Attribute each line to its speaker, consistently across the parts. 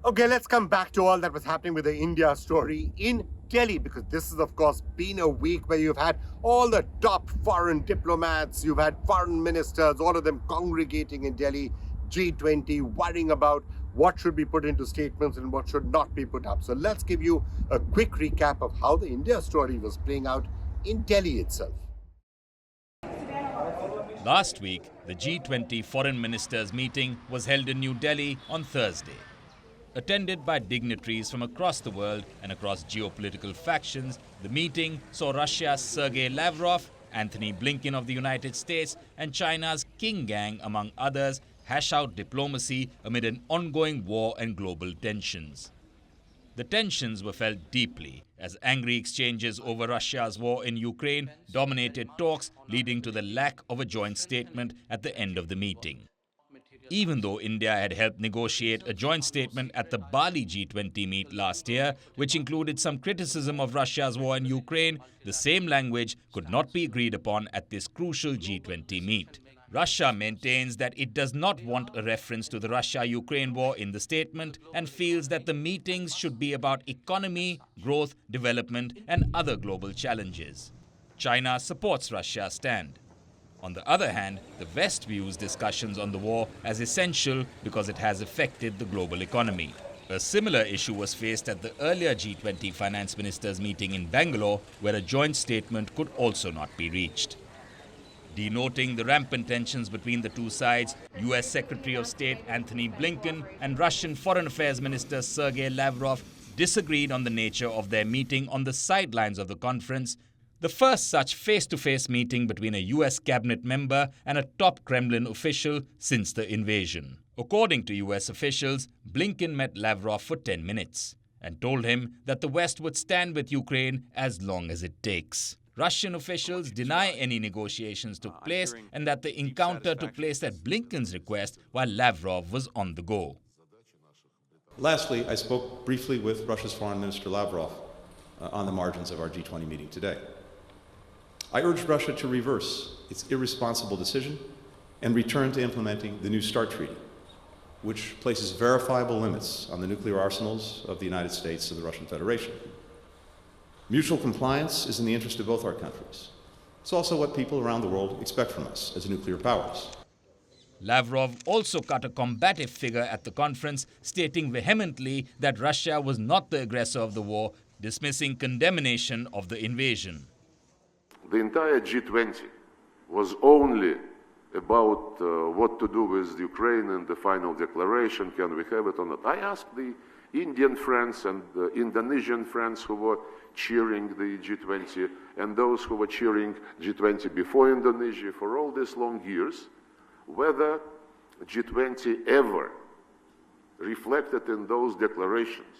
Speaker 1: Okay, let's come back to all that was happening with the India story in Delhi, because this has, of course, been a week where you've had all the top foreign diplomats, you've had foreign ministers, all of them congregating in Delhi, G20, worrying about what should be put into statements and what should not be put up. So let's give you a quick recap of how the India story was playing out in Delhi itself.
Speaker 2: Last week, the G20 Foreign Ministers Meeting was held in New Delhi on Thursday. Attended by dignitaries from across the world and across geopolitical factions, the meeting saw Russia's Sergei Lavrov, Anthony Blinken of the United States, and China's King Gang, among others, hash out diplomacy amid an ongoing war and global tensions. The tensions were felt deeply as angry exchanges over Russia's war in Ukraine dominated talks, leading to the lack of a joint statement at the end of the meeting. Even though India had helped negotiate a joint statement at the Bali G20 meet last year, which included some criticism of Russia's war in Ukraine, the same language could not be agreed upon at this crucial G20 meet. Russia maintains that it does not want a reference to the Russia-Ukraine war in the statement and feels that the meetings should be about economy, growth, development, and other global challenges. China supports Russia's stand. On the other hand, the West views discussions on the war as essential because it has affected the global economy. A similar issue was faced at the earlier G20 Finance Ministers meeting in Bangalore, where a joint statement could also not be reached. Denoting the rampant tensions between the two sides, US Secretary of State Anthony Blinken and Russian Foreign Affairs Minister Sergei Lavrov disagreed on the nature of their meeting on the sidelines of the conference, the first such face-to-face meeting between a US cabinet member and a top Kremlin official since the invasion. According to US officials, Blinken met Lavrov for 10 minutes and told him that the West would stand with Ukraine as long as it takes. Russian officials deny any negotiations took place and that the encounter took place at Blinken's request while Lavrov was on the go.
Speaker 3: Lastly, I spoke briefly with Russia's Foreign Minister Lavrov on the margins of our G20 meeting today. I urged Russia to reverse its irresponsible decision and return to implementing the New START Treaty, which places verifiable limits on the nuclear arsenals of the United States and the Russian Federation. Mutual compliance is in the interest of both our countries. It's also what people around the world expect from us as nuclear powers.
Speaker 2: Lavrov also cut a combative figure at the conference, stating vehemently that Russia was not the aggressor of the war, dismissing condemnation of the invasion.
Speaker 4: The entire G20 was only about what to do with Ukraine and the final declaration, can we have it or not. I asked the Indian friends and the Indonesian friends who were cheering the G20 and those who were cheering G20 before Indonesia for all these long years, whether G20 ever reflected in those declarations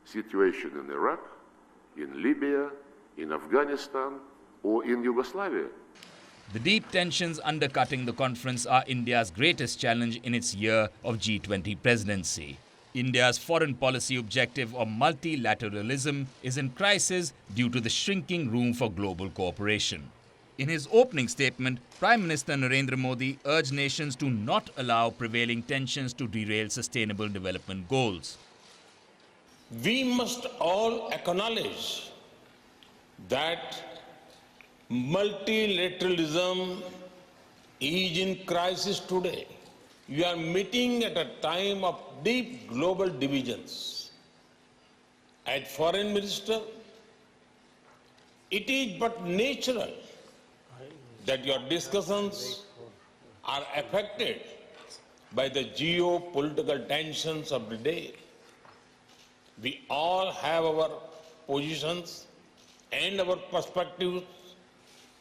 Speaker 4: situation in Iraq, in Libya, in Afghanistan, or in Yugoslavia.
Speaker 2: The deep tensions undercutting the conference are India's greatest challenge in its year of G20 presidency. India's foreign policy objective of multilateralism is in crisis due to the shrinking room for global cooperation. In his opening statement, Prime Minister Narendra Modi urged nations to not allow prevailing tensions to derail sustainable development goals.
Speaker 5: We must all acknowledge that multilateralism is in crisis today. We are meeting at a time of deep global divisions. As Foreign Minister, it is but natural that your discussions are affected by the geopolitical tensions of the day. We all have our positions and our perspectives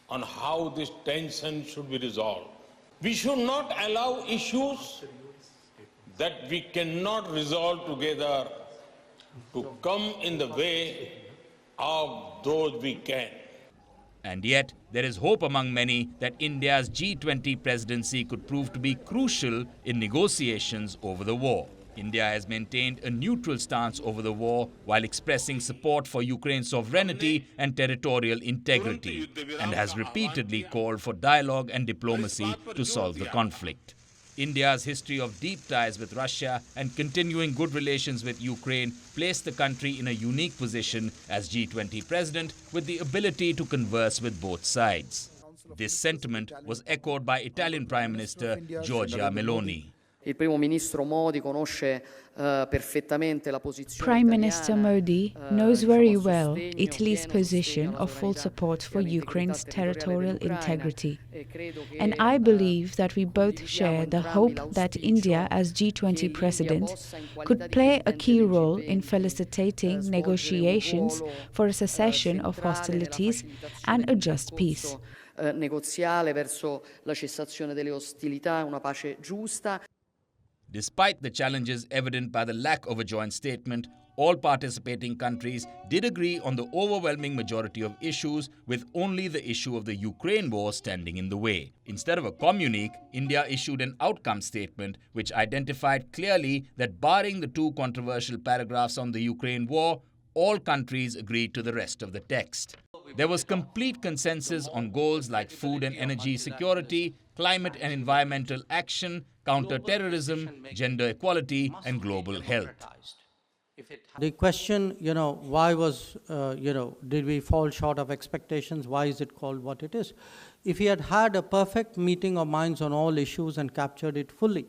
Speaker 5: on how this tension should be resolved. We should not allow issues that we cannot resolve together to come in the way of those we can.
Speaker 2: And yet, there is hope among many that India's G20 presidency could prove to be crucial in negotiations over the war. India has maintained a neutral stance over the war while expressing support for Ukraine's sovereignty and territorial integrity, and has repeatedly called for dialogue and diplomacy to solve the conflict. India's history of deep ties with Russia and continuing good relations with Ukraine placed the country in a unique position as G20 president with the ability to converse with both sides. This sentiment was echoed by Italian Prime Minister Giorgia Meloni.
Speaker 6: Il primo ministro Modi conosce perfettamente la posizione
Speaker 7: Prime Minister
Speaker 6: italiana,
Speaker 7: Modi knows very well Italy's position of full support for Ukraine's territorial integrity. And I believe that we both share the hope that India, as G20 president, could play a key role in facilitating negotiations for a cessation of hostilities and a just peace.
Speaker 6: Negoziale verso la cessazione delle ostilità, una pace giusta.
Speaker 2: Despite the challenges evident by the lack of a joint statement, all participating countries did agree on the overwhelming majority of issues, with only the issue of the Ukraine war standing in the way. Instead of a communique, India issued an outcome statement which identified clearly that barring the two controversial paragraphs on the Ukraine war, all countries agreed to the rest of the text. There was complete consensus on goals like food and energy security, climate and environmental action, counter-terrorism, gender equality, and global health.
Speaker 8: The question, why was, did we fall short of expectations? Why is it called what it is? If we had had a perfect meeting of minds on all issues and captured it fully,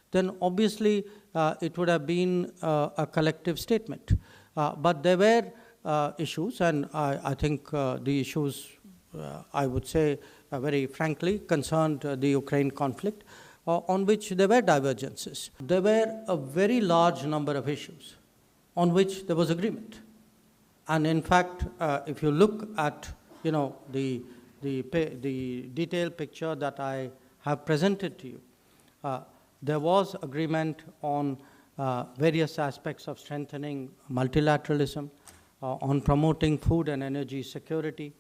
Speaker 8: then obviously it would have been a collective statement. But there were issues, and I think the issues, I would say, very frankly, concerned the Ukraine conflict, on which there were divergences. There were a very large number of issues on which there was agreement. And in fact, if you look at, the detailed picture that I have presented to you, there was agreement on various aspects of strengthening multilateralism, on promoting food and energy security,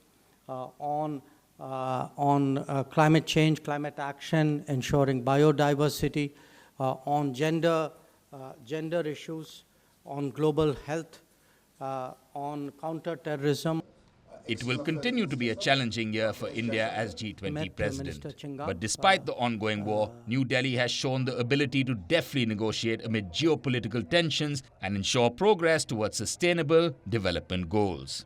Speaker 8: on climate change, climate action, ensuring biodiversity, on gender issues, on global health, on counter-terrorism.
Speaker 2: It will continue to be a challenging year for India as G20 president. But despite the ongoing war, New Delhi has shown the ability to deftly negotiate amid geopolitical tensions and ensure progress towards sustainable development goals.